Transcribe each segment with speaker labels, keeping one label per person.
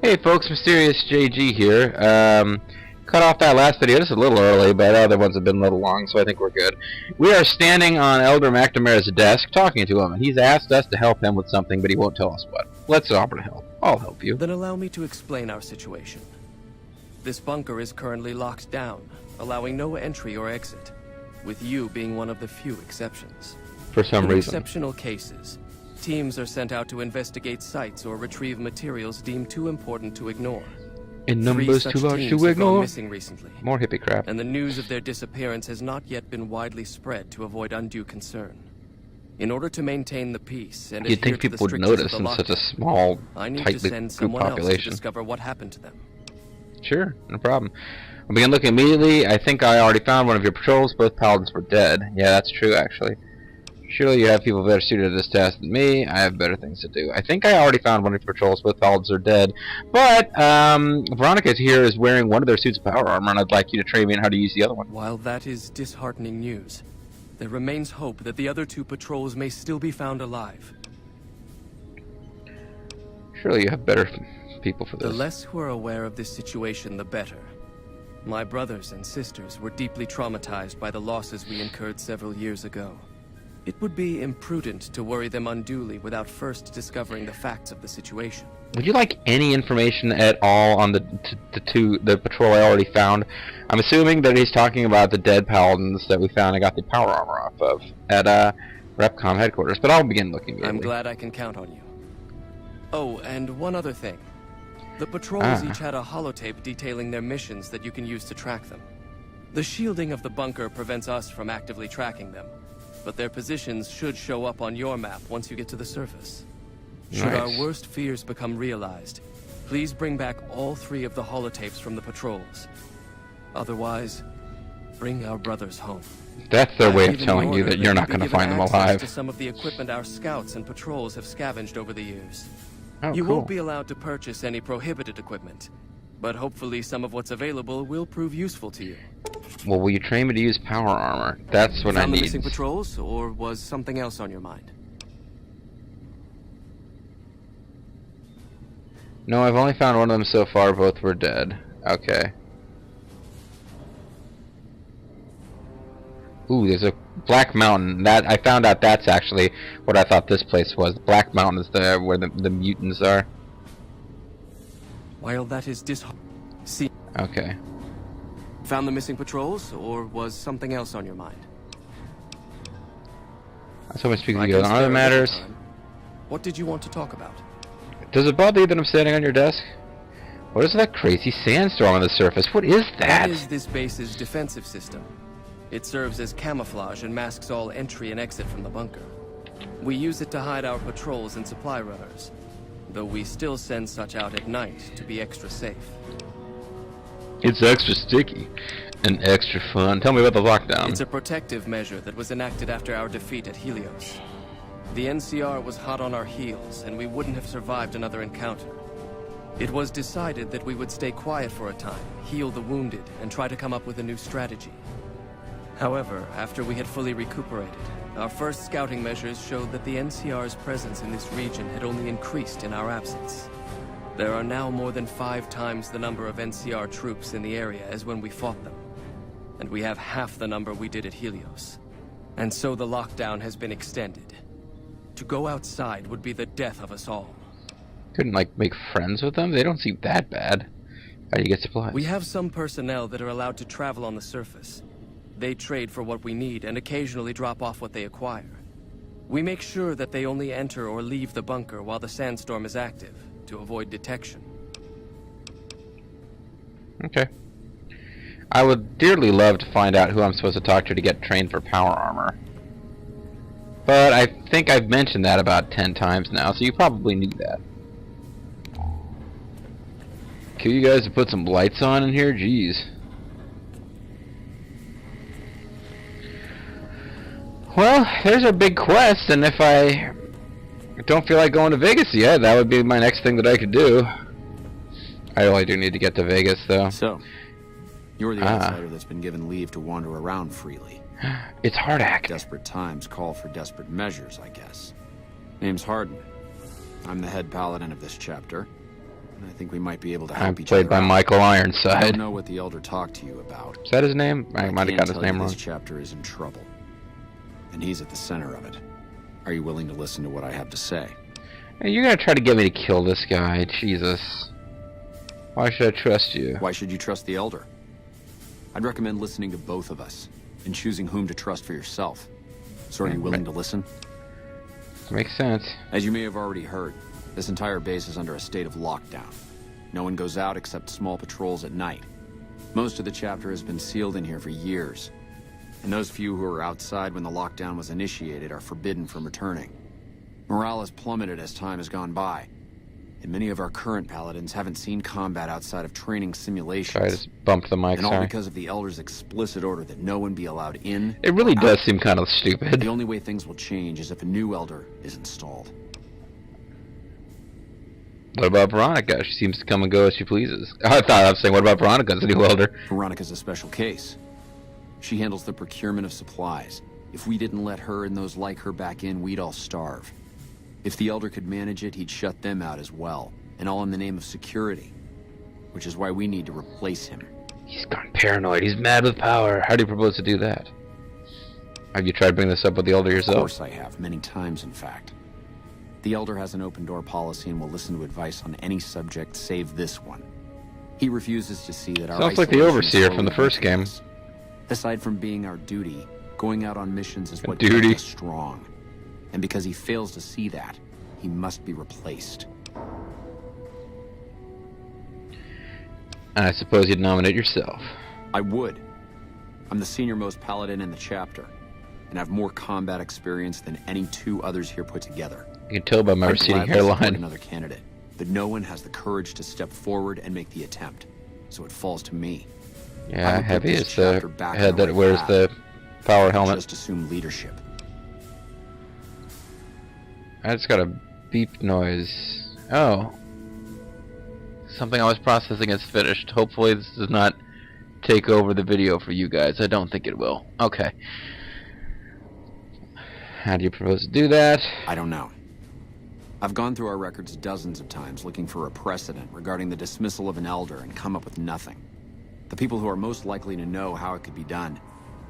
Speaker 1: Hey folks, Mysterious JG here. Cut off that last video just a little early, but other ones have been a little long, so I think we're good. We are standing on Elder McNamara's desk talking to him, and he's asked us to help him with something, but he won't tell us what. Let's offer to help. I'll help you.
Speaker 2: Then allow me to explain our situation. This bunker is currently locked down, allowing no entry or exit, with you being one of the few exceptions.
Speaker 1: For some reason.
Speaker 2: In exceptional cases, teams are sent out to investigate sites or retrieve materials deemed too important to ignore.
Speaker 1: In numbers too large to ignore.
Speaker 2: Missing recently.
Speaker 1: More hippie crap.
Speaker 2: And the news of their disappearance has not yet been widely spread to avoid undue concern. In order to maintain the peace and
Speaker 1: you'd think people would notice in such a small, tightly group population.
Speaker 2: To discover what happened to them.
Speaker 1: Sure, no problem. I'll begin looking immediately. I think I already found one of your patrols. Both paladins were dead. Yeah, that's true, actually. Surely you have people better suited to this task than me. I have better things to do. I think I already found one of your patrols. Both paladins are dead. But, Veronica here is wearing one of their suits of power armor, and I'd like you to train me in how to use the other one.
Speaker 2: While that is disheartening news, there remains hope that the other two patrols may still be found alive.
Speaker 1: Surely you have better people for this.
Speaker 2: The less who are aware of this situation, the better. My brothers and sisters were deeply traumatized by the losses we incurred several years ago. It would be imprudent to worry them unduly without first discovering the facts of the situation.
Speaker 1: Would you like any information at all on the patrol I already found? I'm assuming that he's talking about the dead paladins that we found and got the power armor off of at Repcom headquarters, but I'll begin looking immediately.
Speaker 2: I'm glad I can count on you. Oh, and one other thing. The patrols each had a holotape detailing their missions that you can use to track them. The shielding of the bunker prevents us from actively tracking them, but their positions should show up on your map once you get to the surface. Should our worst fears become realized, please bring back all 3 of the holotapes from the patrols. Otherwise, bring our brothers home.
Speaker 1: That's their way of telling you that you're not going to find them alive.
Speaker 2: To some of the equipment our scouts and patrols have scavenged over the years.
Speaker 1: Oh,
Speaker 2: you
Speaker 1: cool.
Speaker 2: won't be allowed to purchase any prohibited equipment, but hopefully some of what's available will prove useful to you.
Speaker 1: Well, will you train me to use power armor? That's what I need.
Speaker 2: Found the missing patrols, or was something else on your mind?
Speaker 1: No, I've only found one of them so far. Both were dead. Okay. Ooh, there's a Black Mountain. That I found out that's actually what I thought this place was. Black Mountain is where the mutants are.
Speaker 2: While that is See.
Speaker 1: Okay.
Speaker 2: Found the missing patrols, or was something else on your mind?
Speaker 1: So much speaking together on other matters.
Speaker 2: What did you want to talk about?
Speaker 1: Does it bother you that I'm standing on your desk? What is that crazy sandstorm on the surface? What is that?
Speaker 2: That is this base's defensive system. It serves as camouflage and masks all entry and exit from the bunker. We use it to hide our patrols and supply runners, though we still send such out at night to be extra safe.
Speaker 1: It's extra sticky and extra fun. Tell me about the lockdown.
Speaker 2: It's a protective measure that was enacted after our defeat at Helios. The NCR was hot on our heels, and we wouldn't have survived another encounter. It was decided that we would stay quiet for a time, heal the wounded, and try to come up with a new strategy. However, after we had fully recuperated, our first scouting measures showed that the NCR's presence in this region had only increased in our absence. There are now more than 5 times the number of NCR troops in the area as when we fought them. And we have half the number we did at Helios. And so the lockdown has been extended. To go outside would be the death of us all.
Speaker 1: Couldn't, like, make friends with them? They don't seem that bad. How do you get supplies?
Speaker 2: We have some personnel that are allowed to travel on the surface. They trade for what we need and occasionally drop off what they acquire. We make sure that they only enter or leave the bunker while the sandstorm is active, to avoid detection.
Speaker 1: Okay. I would dearly love to find out who I'm supposed to talk to get trained for power armor. But I think I've mentioned that about 10 times now, so you probably knew that. Kill you guys to put some lights on in here? Jeez. Well, there's our big quest, and if I don't feel like going to Vegas yet, that would be my next thing that I could do. I really do need to get to Vegas, though.
Speaker 3: So, you're the outsider that's been given leave to wander around freely.
Speaker 1: It's Hardak.
Speaker 3: Desperate times call for desperate measures, I guess. Name's Hardin. I'm the head paladin of this chapter. I think we might be able to help each
Speaker 1: played
Speaker 3: other
Speaker 1: by
Speaker 3: out.
Speaker 1: Michael
Speaker 3: I
Speaker 1: Ironside.
Speaker 3: don't know what the Elder talked to you about.
Speaker 1: Is that his name? I might have got his name wrong.
Speaker 3: This chapter is in trouble, and he's at the center of it. Are you willing to listen to what I have to say?
Speaker 1: Hey, you're gonna try to get me to kill this guy, Jesus. Why should I trust you?
Speaker 3: Why should you trust the Elder? I'd recommend listening to both of us, and choosing whom to trust for yourself. So are you willing to listen?
Speaker 1: Makes sense.
Speaker 3: As you may have already heard, this entire base is under a state of lockdown. No one goes out except small patrols at night. Most of the chapter has been sealed in here for years, and those few who were outside when the lockdown was initiated are forbidden from returning. Morale has plummeted as time has gone by, and many of our current paladins haven't seen combat outside of training simulations.
Speaker 1: Sorry, I just bumped the mic,
Speaker 3: and all
Speaker 1: sorry.
Speaker 3: because of the Elder's explicit order that no one be allowed in.
Speaker 1: It really does seem kind of stupid.
Speaker 3: The only way things will change is if a new Elder is installed.
Speaker 1: What about Veronica? She seems to come and go as she pleases. I thought I was saying, what about Veronica as a new Elder?
Speaker 3: Veronica's a special case. She handles the procurement of supplies. If we didn't let her and those like her back in, we'd all starve. If the Elder could manage it, he'd shut them out as well. And all in the name of security. Which is why we need to replace him.
Speaker 1: He's gone paranoid. He's mad with power. How do you propose to do that? Have you tried bringing this up with the Elder yourself?
Speaker 3: Of course I have, many times in fact. The Elder has an open door policy and will listen to advice on any subject save this one. He refuses to see that our
Speaker 1: sounds like the Overseer from the first game.
Speaker 3: Aside from being our duty, going out on missions is what
Speaker 1: duty.
Speaker 3: makes us strong. And because he fails to see that, he must be replaced.
Speaker 1: And I suppose you'd nominate yourself.
Speaker 3: I would. I'm the senior-most paladin in the chapter, and have more combat experience than any two others here put together.
Speaker 1: You can tell by my
Speaker 3: I'd
Speaker 1: receding
Speaker 3: gladly support
Speaker 1: hairline.
Speaker 3: another candidate, but no one has the courage to step forward and make the attempt, so it falls to me.
Speaker 1: Yeah, Heavy is the head that wears the power helmet.
Speaker 3: Just assume leadership.
Speaker 1: I just got a beep noise. Oh. Something I was processing is finished. Hopefully this does not take over the video for you guys. I don't think it will. Okay. How do you propose to do that?
Speaker 3: I don't know. I've gone through our records dozens of times looking for a precedent regarding the dismissal of an Elder and come up with nothing. The people who are most likely to know how it could be done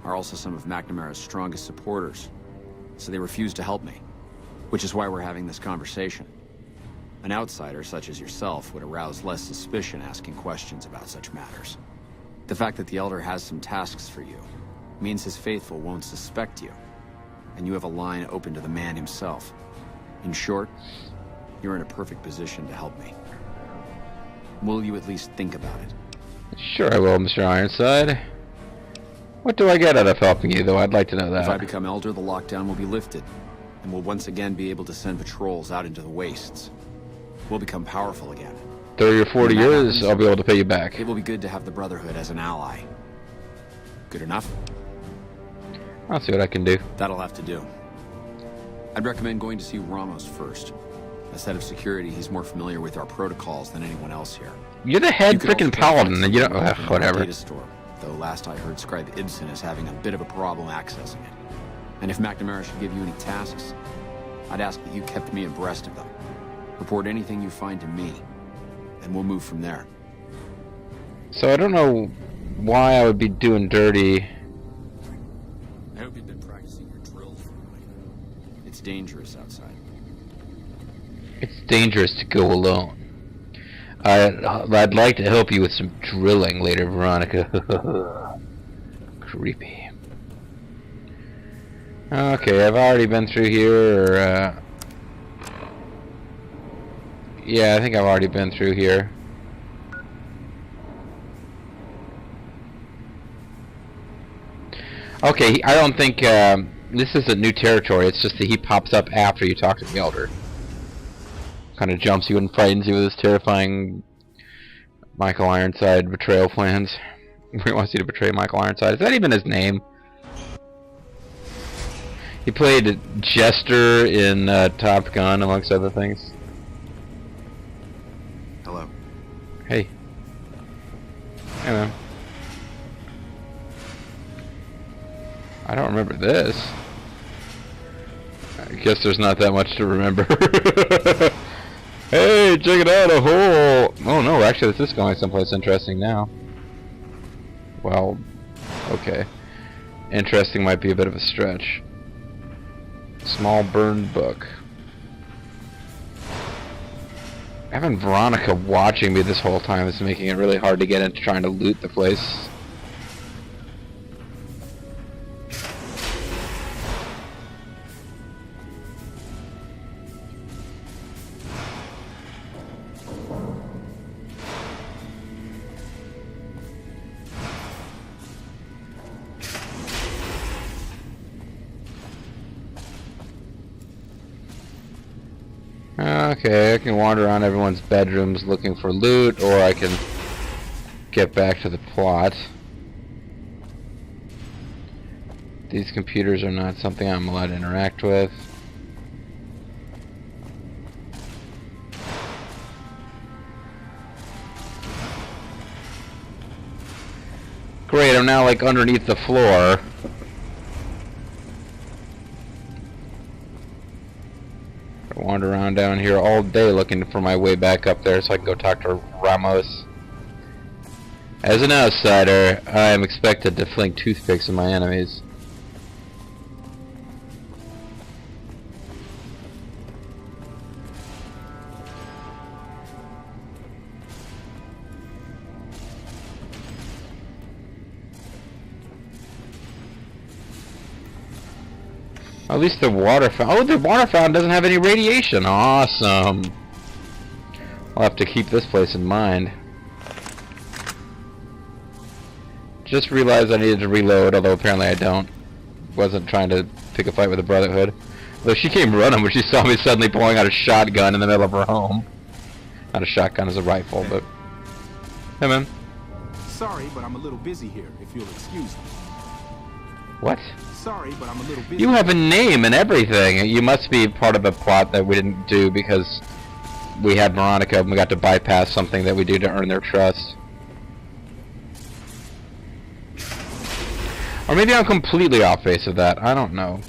Speaker 3: are also some of McNamara's strongest supporters, so they refuse to help me, which is why we're having this conversation. An outsider such as yourself would arouse less suspicion asking questions about such matters. The fact that the Elder has some tasks for you means his faithful won't suspect you, and you have a line open to the man himself. In short, you're in a perfect position to help me. Will you at least think about it?
Speaker 1: Sure I will, Mr. Ironside. What do I get out of helping you, though? I'd like to know that.
Speaker 3: If I become Elder, the lockdown will be lifted, and we'll once again be able to send patrols out into the wastes. We'll become powerful again.
Speaker 1: 30 or 40 years, I'll be able to pay you back.
Speaker 3: It will be good to have the Brotherhood as an ally. Good enough?
Speaker 1: I'll see what I can do.
Speaker 3: That'll have to do. I'd recommend going to see Ramos first. As head of security, he's more familiar with our protocols than anyone else here.
Speaker 1: You're the head
Speaker 3: You could
Speaker 1: freaking
Speaker 3: also
Speaker 1: paladin, and you don't...
Speaker 3: find
Speaker 1: whatever.
Speaker 3: Data store, though last I heard Scribe Ibsen is having a bit of a problem accessing it. And if McNamara should give you any tasks, I'd ask that you kept me abreast of them. Report anything you find to me, and we'll move from there.
Speaker 1: So I don't know why I would be doing dirty.
Speaker 3: I hope you've been practicing your drills for tonight. It's dangerous outside.
Speaker 1: It's dangerous to go alone. I'd like to help you with some drilling later, Veronica. Creepy. Okay, I've already been through here, or, yeah, I think I've already been through here. Okay, I don't think, this isn't new territory, it's just that he pops up after you talk to the Elder. Kind of jumps you and frightens you with his terrifying Michael Ironside betrayal plans. He wants you to betray Michael Ironside. Is that even his name? He played Jester in Top Gun, amongst other things.
Speaker 3: Hello.
Speaker 1: Hey. Hey, man. I don't remember this. I guess there's not that much to remember. Hey, check it out, a hole! Oh no, actually this is going someplace interesting now. Well, okay. Interesting might be a bit of a stretch. Small burned book. Having Veronica watching me this whole time is making it really hard to get into trying to loot the place. Okay, I can wander around everyone's bedrooms looking for loot, or I can get back to the plot. These computers are not something I'm allowed to interact with. Great, I'm now like underneath the floor. I wander around down here all day looking for my way back up there so I can go talk to Ramos. As an outsider, I am expected to fling toothpicks at my enemies. At least the water fountain. Oh, the water fountain doesn't have any radiation. Awesome. I'll have to keep this place in mind. Just realized I needed to reload, although apparently I don't. Wasn't trying to pick a fight with the Brotherhood. Though she came running when she saw me suddenly pulling out a shotgun in the middle of her home. Not a shotgun, as a rifle, but... Hey, man.
Speaker 4: Sorry, but I'm a little busy here, if you'll excuse me.
Speaker 1: What?
Speaker 4: Sorry, but I'm a little busy.
Speaker 1: You have a name and everything. You must be part of a plot that we didn't do because we had Veronica and we got to bypass something that we do to earn their trust. Or maybe I'm completely off base of that. I don't know.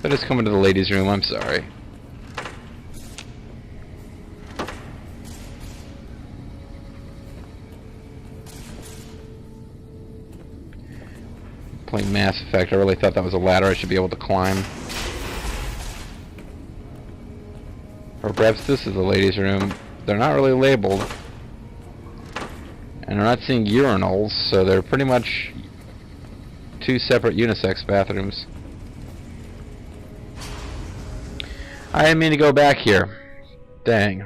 Speaker 1: I just come into the ladies' room. I'm sorry. Playing Mass Effect, I really thought that was a ladder I should be able to climb. Or perhaps this is the ladies' room. They're not really labeled. And we're not seeing urinals, so they're pretty much two separate unisex bathrooms. I didn't mean to go back here. Dang.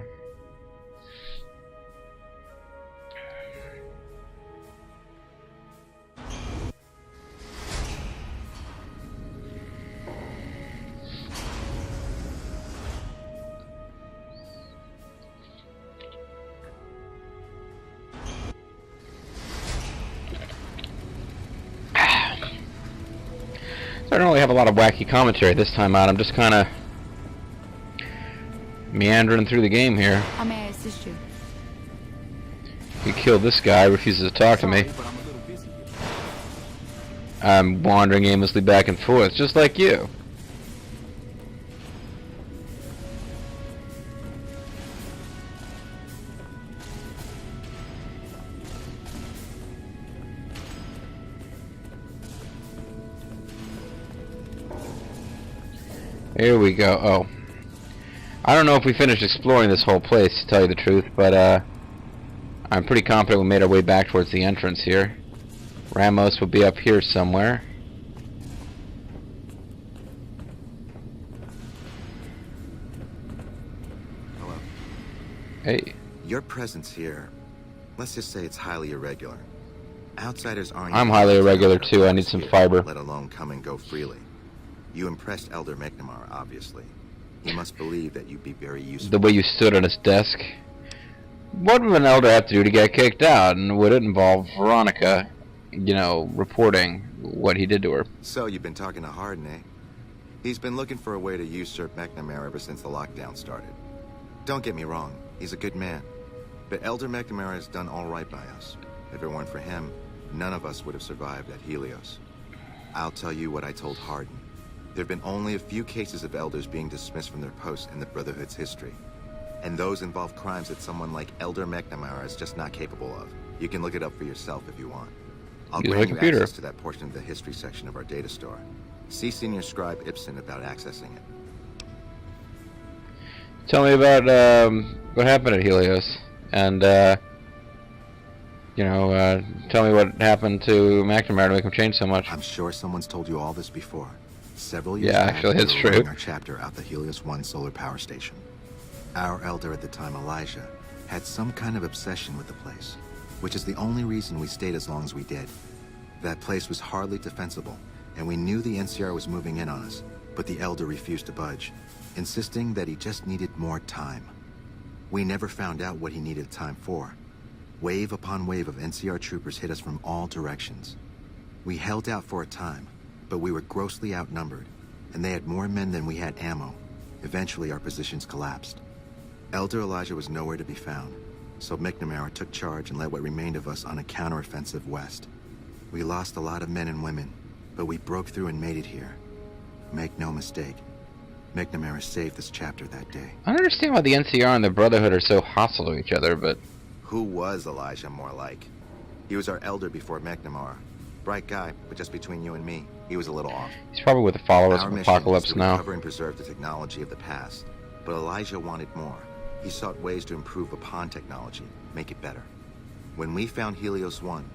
Speaker 1: I don't really have a lot of wacky commentary this time out. I'm just kind of meandering through the game here.
Speaker 5: How may I assist you?
Speaker 1: You killed this guy, refuses to talk to me. I'm wandering aimlessly back and forth, just like you. Here we go. Oh. I don't know if we finished exploring this whole place, to tell you the truth, but I'm pretty confident we made our way back towards the entrance here. Ramos will be up here somewhere.
Speaker 6: Hello.
Speaker 1: Hey.
Speaker 6: Your presence here, let's just say it's highly irregular. Outsiders aren't...
Speaker 1: I'm highly irregular too. I need some fiber.
Speaker 6: Let alone come and go freely. You impressed Elder McNamara, obviously. He must believe that you'd be very useful.
Speaker 1: The way you stood on his desk. What would an elder have to do to get kicked out? And would it involve Veronica, you know, reporting what he did to her?
Speaker 6: So, you've been talking to Hardin, eh? He's been looking for a way to usurp McNamara ever since the lockdown started. Don't get me wrong, he's a good man. But Elder McNamara has done all right by us. If it weren't for him, none of us would have survived at Helios. I'll tell you what I told Hardin. There have been only a few cases of elders being dismissed from their posts in the Brotherhood's history. And those involve crimes that someone like Elder McNamara is just not capable of. You can look it up for yourself if you want. I'll grant you access to that portion of the history section of our data store. See Senior Scribe Ibsen about accessing it.
Speaker 1: Tell me about what happened at Helios, and you know, tell me what happened to McNamara to make him change so much.
Speaker 6: I'm sure someone's told you all this before. Several years
Speaker 1: Yeah,
Speaker 6: back,
Speaker 1: actually, it's
Speaker 6: we were
Speaker 1: true.
Speaker 6: running our chapter out the Helios 1 solar power station. Our elder at the time, Elijah, had some kind of obsession with the place, which is the only reason we stayed as long as we did. That place was hardly defensible, and we knew the NCR was moving in on us, but the elder refused to budge, insisting that he just needed more time. We never found out what he needed time for. Wave upon wave of NCR troopers hit us from all directions. We held out for a time, but we were grossly outnumbered, and they had more men than we had ammo. Eventually, our positions collapsed. Elder Elijah was nowhere to be found, so McNamara took charge and led what remained of us on a counteroffensive west. We lost a lot of men and women, but we broke through and made it here. Make no mistake, McNamara saved this chapter that day.
Speaker 1: I don't understand why the NCR and the Brotherhood are so hostile to each other, but...
Speaker 6: Who was Elijah more like? He was our elder before McNamara. Bright guy, but just between you and me, he was a little off.
Speaker 1: He's probably with the followers
Speaker 6: Our
Speaker 1: of
Speaker 6: mission
Speaker 1: Apocalypse
Speaker 6: is to
Speaker 1: now.
Speaker 6: recover and preserve the technology of the past, but Elijah wanted more. He sought ways to improve upon technology, make it better. When we found Helios 1,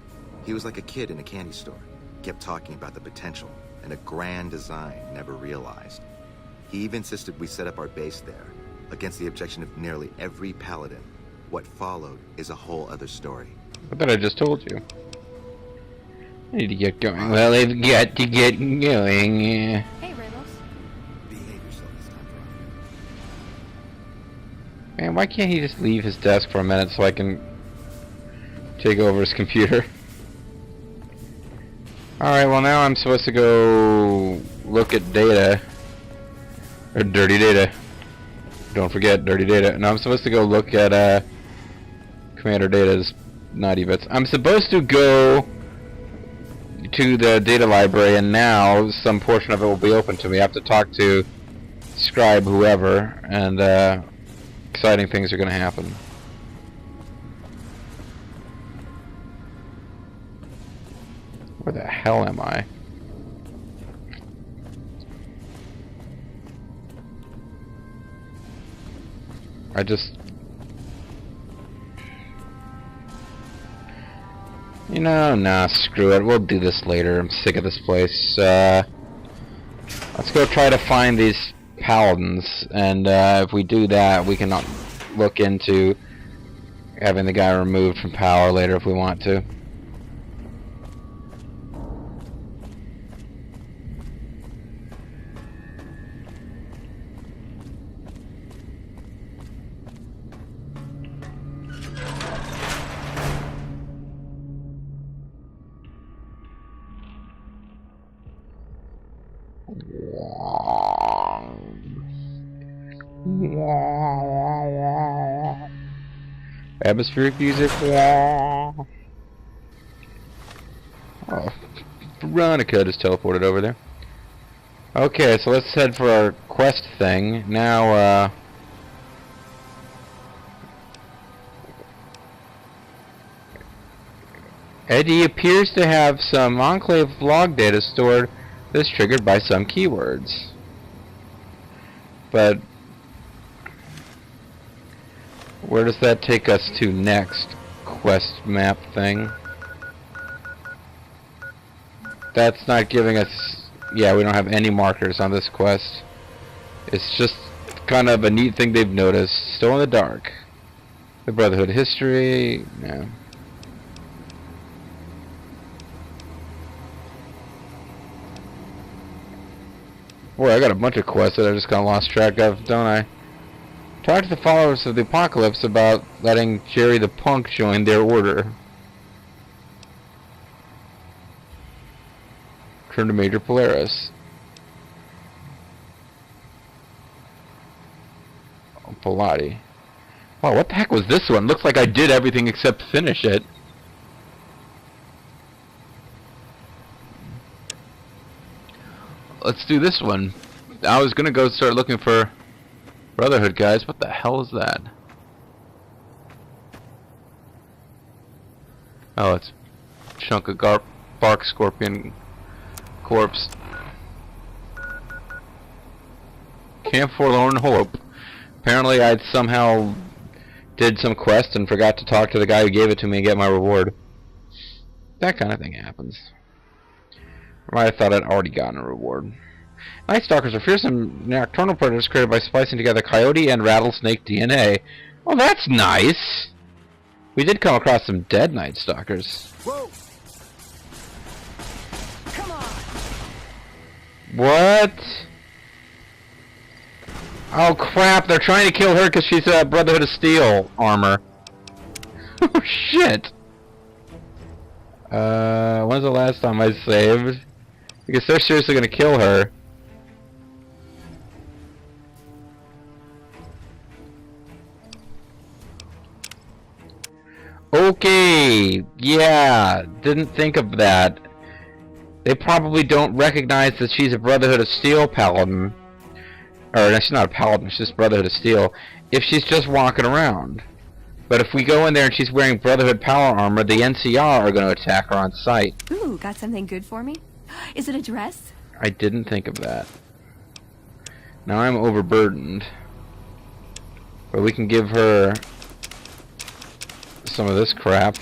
Speaker 6: he was like a kid in a candy store. Kept talking about the potential and a grand design never realized. He even insisted we set up our base there, against the objection of nearly every paladin. What followed is a whole other story.
Speaker 1: I thought I just told you. I need to get going. Well, they've got to get going.
Speaker 5: Hey, Ramos.
Speaker 6: Behave yourself this time, bro.
Speaker 1: Man, why can't he just leave his desk for a minute so I can take over his computer? Alright, well now I'm supposed to go look at data. Or dirty data. Don't forget, dirty data. No, I'm supposed to go look at Commander Data's naughty bits. I'm supposed to go to the data library, and now some portion of it will be open to me. I have to talk to Scribe whoever, and exciting things are going to happen. Where the hell am I? You know, nah, screw it. We'll do this later. I'm sick of this place. Let's go try to find these paladins, and if we do that, we can look into having the guy removed from power later if we want to. Atmospheric music. Oh, Veronica just teleported over there. Okay, so let's head for our quest thing. Now, Eddie appears to have some Enclave log data stored that's triggered by some keywords. But where does that take us to next? Quest map thing. That's not giving us... Yeah, we don't have any markers on this quest. It's just kind of a neat thing they've noticed. Still in the dark. The Brotherhood history... Yeah. Boy, I got a bunch of quests that I just kind of lost track of, don't I? Talk to the followers of the Apocalypse about letting Jerry the Punk join their order. Turn to Major Polaris. Oh, Pilati. Wow, what the heck was this one? Looks like I did everything except finish it. let's do this one. I was gonna go start looking for Brotherhood guys. What the hell is that? Oh, it's a chunk of bark scorpion corpse. Camp Forlorn Hope. Apparently I somehow did some quest and forgot to talk to the guy who gave it to me and get my reward. That kind of thing happens. I might have thought I'd already gotten a reward. Night Stalkers are fearsome nocturnal predators created by splicing together coyote and rattlesnake DNA. Oh, that's nice! We did come across some dead Night Stalkers.
Speaker 4: Whoa!
Speaker 5: Come on.
Speaker 1: What? Oh crap, they're trying to kill her because she's a Brotherhood of Steel armor. Oh shit! When's the last time I saved? Because they're seriously gonna kill her. Okay, yeah, didn't think of that. They probably don't recognize that she's a Brotherhood of Steel paladin. Or, no, she's not a paladin, she's just Brotherhood of Steel. If she's just walking around. But if we go in there and she's wearing Brotherhood power armor, the NCR are going to attack her on sight.
Speaker 5: Ooh, got something good for me? Is it a dress?
Speaker 1: I didn't think of that. Now I'm overburdened. But we can give her some of this crap.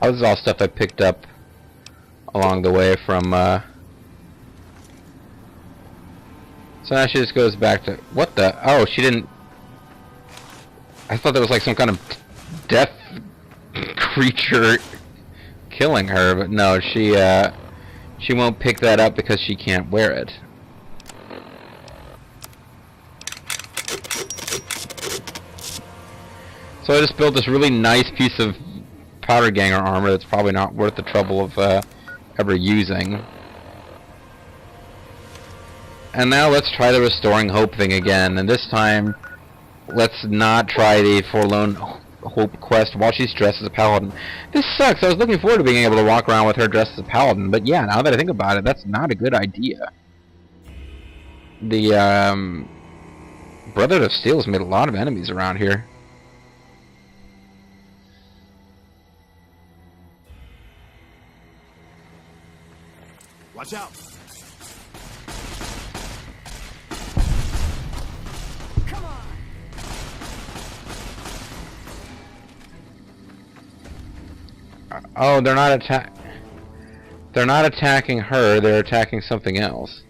Speaker 1: Oh, this is all stuff I picked up along the way from, So now she just goes back to... What the... Oh, she didn't... I thought that was like some kind of death creature killing her, but no, she won't pick that up because she can't wear it. So I just built this really nice piece of powder ganger armor that's probably not worth the trouble of ever using. And now let's try the Restoring Hope thing again, and this time let's not try the Forlorn Hope quest while she's dressed as a paladin. This sucks. I was looking forward to being able to walk around with her dressed as a paladin, but yeah, now that I think about it, that's not a good idea. The Brotherhood of Steel has made a lot of enemies around here.
Speaker 4: Watch out!
Speaker 5: Come on.
Speaker 1: Oh, they're not attacking her, they're attacking something else.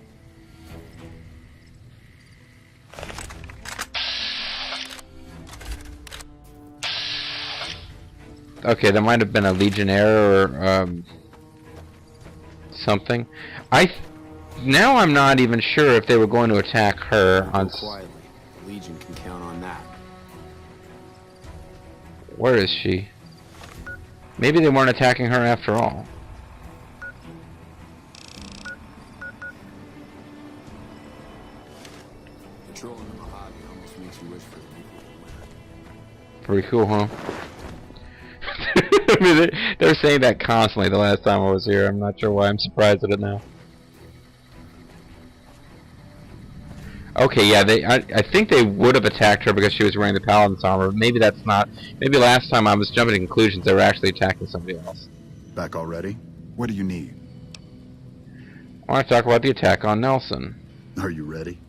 Speaker 1: Okay, there might have been a Legionnaire or something. Now I'm not even sure if they were going to attack her on...
Speaker 3: Quietly. Legion can count on that.
Speaker 1: Where is she? Maybe they weren't attacking her after all.
Speaker 3: Patrolling the Mojave almost makes you wish for the nuclear winter.
Speaker 1: Pretty cool, huh? I mean, they were saying that constantly the last time I was here. I'm not sure why I'm surprised at it now. Okay, yeah, I think they would have attacked her because she was wearing the Paladin's armor, but maybe that's not... Maybe last time I was jumping to conclusions they were actually attacking somebody else.
Speaker 7: Back already? What do you need?
Speaker 1: I want to talk about the attack on Nelson.
Speaker 7: Are you ready?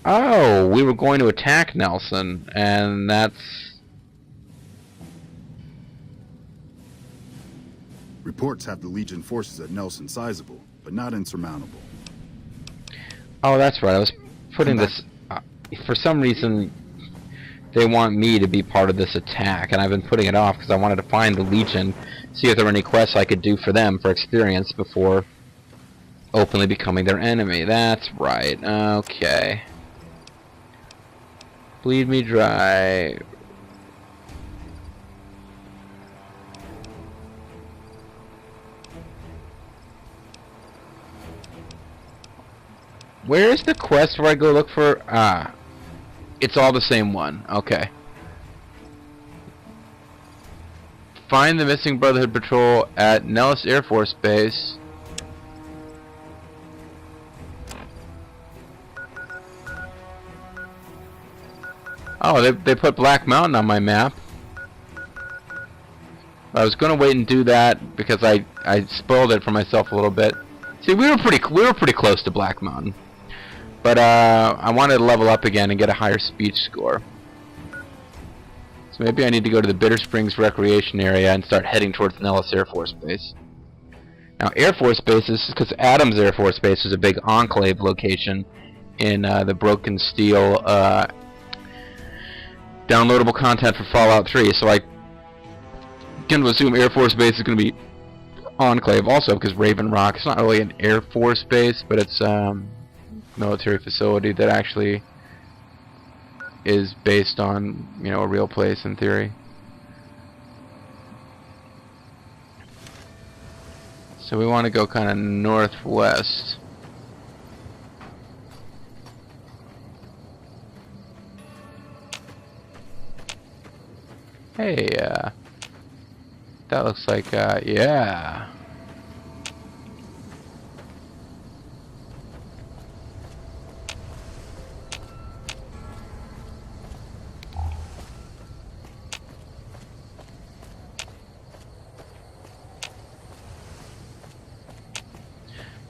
Speaker 1: Oh, we were going to attack Nelson, and that's...
Speaker 7: Reports have the Legion forces at Nelson sizable, but not insurmountable.
Speaker 1: Oh, that's right. I was putting this... for some reason, they want me to be part of this attack, and I've been putting it off because I wanted to find the Legion, see if there were any quests I could do for them for experience before openly becoming their enemy. That's right. Okay. Bleed me dry. Where is the quest where I go look for... Ah. It's all the same one. Okay. Find the missing Brotherhood patrol at Nellis Air Force Base. Oh, they put Black Mountain on my map. I was gonna wait and do that because I spoiled it for myself a little bit. See, we were pretty close to Black Mountain, but I wanted to level up again and get a higher speech score. So maybe I need to go to the Bitter Springs Recreation Area and start heading towards Nellis Air Force Base. Now, Air Force Base is because Adams Air Force Base is a big enclave location in the Broken Steel downloadable content for Fallout 3. So I can assume Air Force Base is going to be enclave also because Raven Rock is not really an Air Force base, but it's a military facility that actually is based on, you know, a real place in theory. So we want to go kind of northwest. Hey, that looks like, yeah.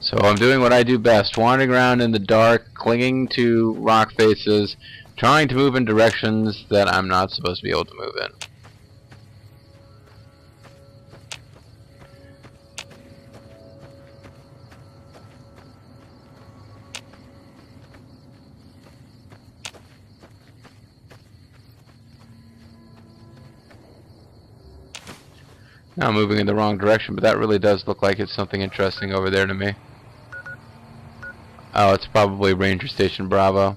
Speaker 1: So I'm doing what I do best, wandering around in the dark, clinging to rock faces, trying to move in directions that I'm not supposed to be able to move in. Now I'm moving in the wrong direction, but that really does look like it's something interesting over there to me. Oh, it's probably Ranger Station Bravo.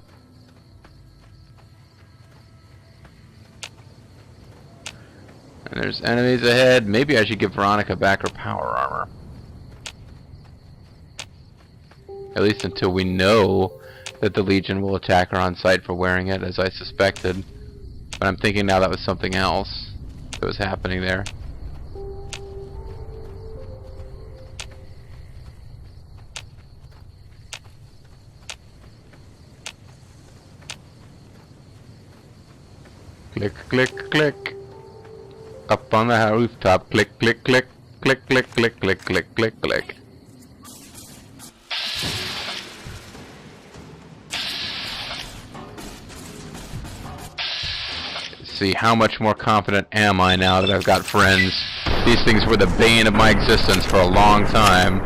Speaker 1: And there's enemies ahead. Maybe I should give Veronica back her power armor. At least until we know that the Legion will attack her on sight for wearing it, as I suspected. But I'm thinking now that was something else that was happening there. Click, click, click. Up on the rooftop. Click, click, click. Click, click, click, click, click, click, click. See, how much more confident am I now that I've got friends? These things were the bane of my existence for a long time.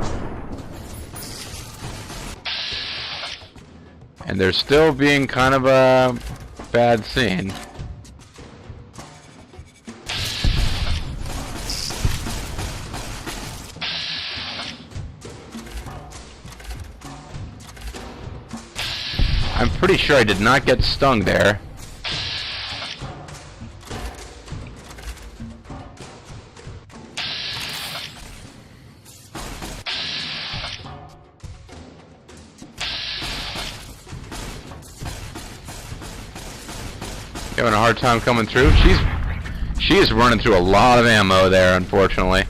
Speaker 1: And they're still being kind of a bad scene. I'm pretty sure I did not get stung there. Having a hard time coming through. She is running through a lot of ammo there, unfortunately.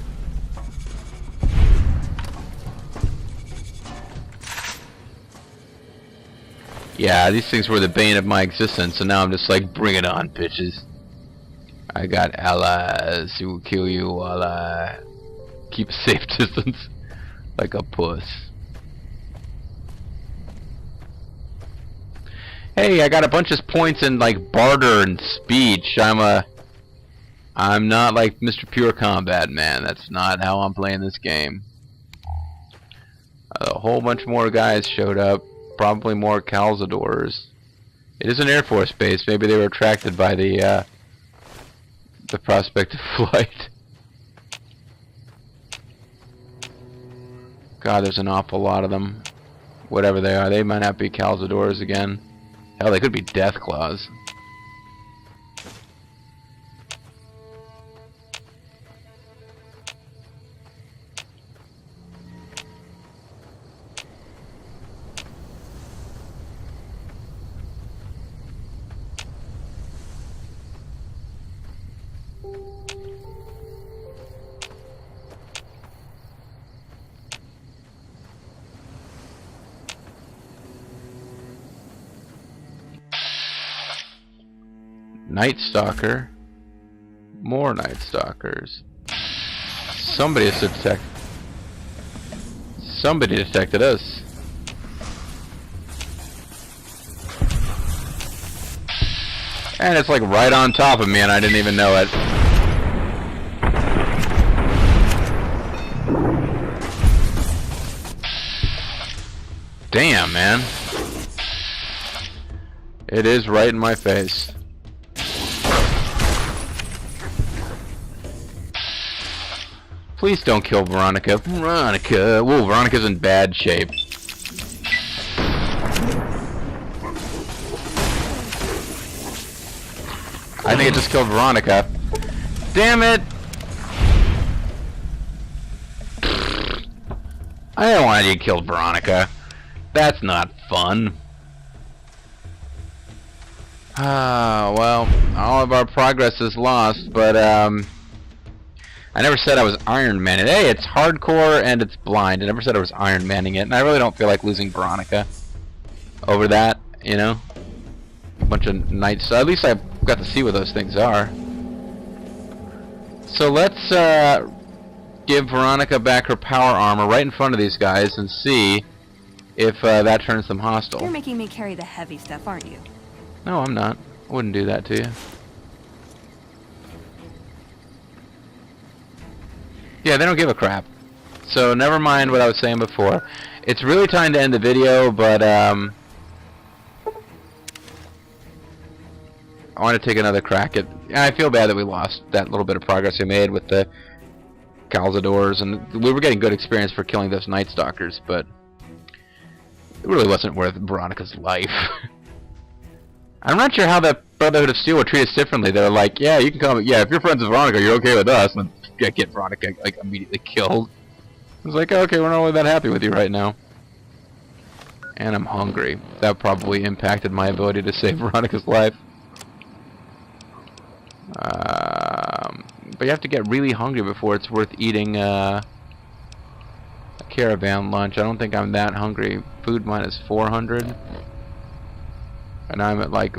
Speaker 1: Yeah, these things were the bane of my existence, and now I'm just like, bring it on, bitches. I got allies who will kill you while I keep a safe distance, like a puss. Hey, I got a bunch of points in like barter and speech. I'm not like Mr. Pure Combat, man. That's not how I'm playing this game. A whole bunch more guys showed up. Probably more Calzadors. It is an Air Force base. Maybe they were attracted by the prospect of flight. God, there's an awful lot of them. Whatever they are, they might not be Calzadors again. Hell, they could be Deathclaws. Night Stalker. More Night Stalkers. Somebody detected us. And it's like right on top of me and I didn't even know it. Damn, man. It is right in my face. Please don't kill Veronica. Veronica! Whoa, Veronica's in bad shape. I think it just killed Veronica. Damn it! I don't want you to kill Veronica. That's not fun. Well, all of our progress is lost, but I never said I was Iron Man. Hey, it's hardcore and it's blind. I never said I was Iron Manning it, and I really don't feel like losing Veronica over that, you know? A bunch of knights. At least I've got to see what those things are. So let's give Veronica back her power armor right in front of these guys and see if that turns them hostile.
Speaker 5: You're making me carry the heavy stuff, aren't you?
Speaker 1: No, I'm not. I wouldn't do that to you. Yeah, they don't give a crap. So never mind what I was saying before. It's really time to end the video, but I want to take another crack at... I feel bad that we lost that little bit of progress we made with the Calzadors, and we were getting good experience for killing those Night Stalkers, but it really wasn't worth Veronica's life. I'm not sure how the Brotherhood of Steel would treat us differently. They're like, yeah, you can come... Yeah, if you're friends with Veronica, you're okay with us. And get Veronica, like, immediately killed. I was like, okay, we're not really that happy with you right now. And I'm hungry. That probably impacted my ability to save Veronica's life. But you have to get really hungry before it's worth eating a caravan lunch. I don't think I'm that hungry. Food minus 400. And I'm at like...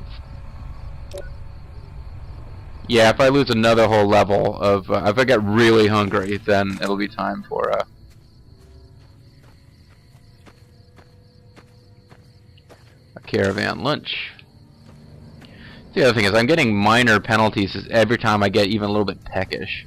Speaker 1: Yeah, if I lose another whole level of... if I get really hungry, then it'll be time for a caravan lunch. The other thing is I'm getting minor penalties every time I get even a little bit peckish.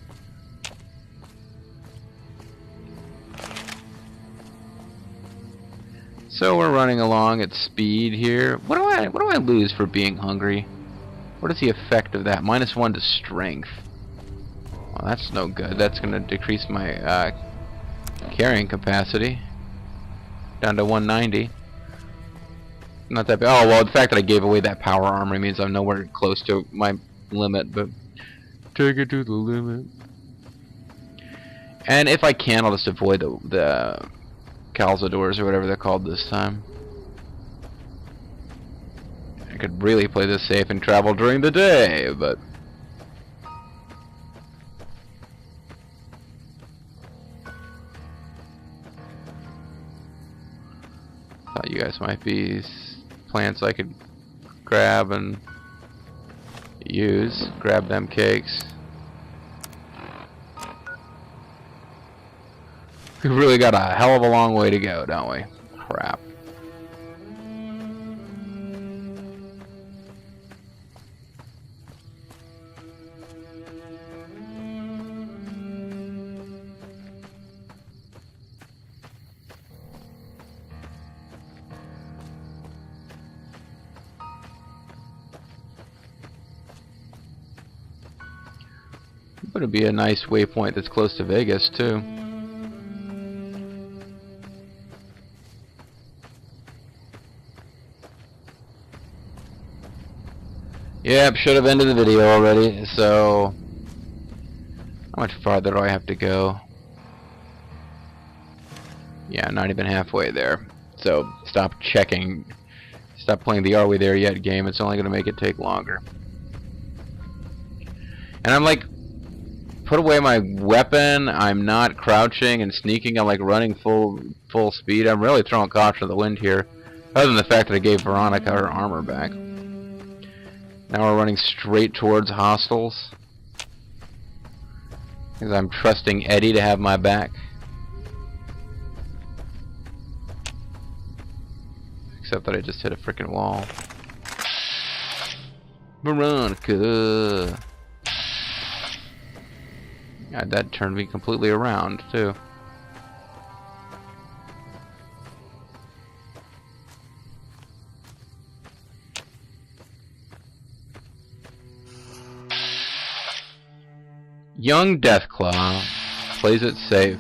Speaker 1: So we're running along at speed here. What do I lose for being hungry? What is the effect of that? -1 to strength. Well, that's no good. That's going to decrease my carrying capacity down to 190. Not that bad. Oh, well, the fact that I gave away that power armor means I'm nowhere close to my limit, but take it to the limit. And if I can, I'll just avoid the Calzadors or whatever they're called this time. I could really play this safe and travel during the day, but thought you guys might be plants I could grab and use. Grab them cakes. We've really got a hell of a long way to go, don't we? Crap. Would be a nice waypoint that's close to Vegas too. Yep, should have ended the video already. So, how much farther do I have to go? Yeah, not even halfway there. So, stop checking. Stop playing the Are We There Yet game. It's only going to make it take longer. And I'm like, put away my weapon. I'm not crouching and sneaking. I'm like running full speed. I'm really throwing caution to the wind here, other than the fact that I gave Veronica her armor back. Now we're running straight towards hostiles. Because I'm trusting Eddie to have my back. Except that I just hit a freaking wall. Veronica! God, that turned me completely around, too. Young Deathclaw plays it safe.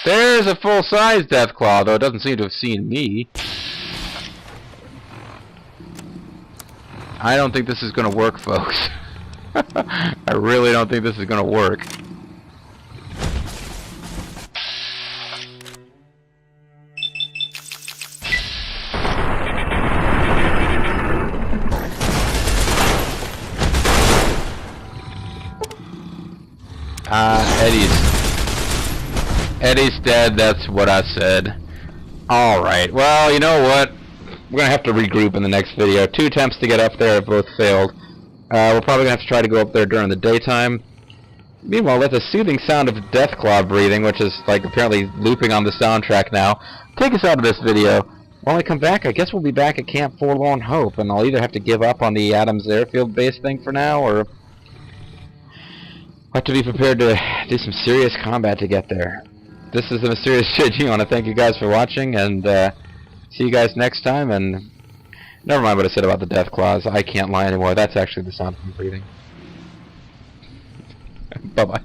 Speaker 1: There's a full-size Deathclaw, though it doesn't seem to have seen me. I don't think this is gonna work, folks. I really don't think this is gonna work. Eddie's dead, that's what I said. Alright, well, you know what? We're gonna have to regroup in the next video. 2 attempts to get up there have both failed. We're probably gonna have to try to go up there during the daytime. Meanwhile, let the soothing sound of Deathclaw breathing, which is like apparently looping on the soundtrack now, take us out of this video. When I come back, I guess we'll be back at Camp Forlorn Hope, and I'll either have to give up on the Adams Airfield base thing for now, or have to be prepared to do some serious combat to get there. This is the Mysterious Shit. I want to thank you guys for watching, and see you guys next time, and never mind what I said about the Deathclaws. I can't lie anymore. That's actually the sound of me breathing. Bye-bye.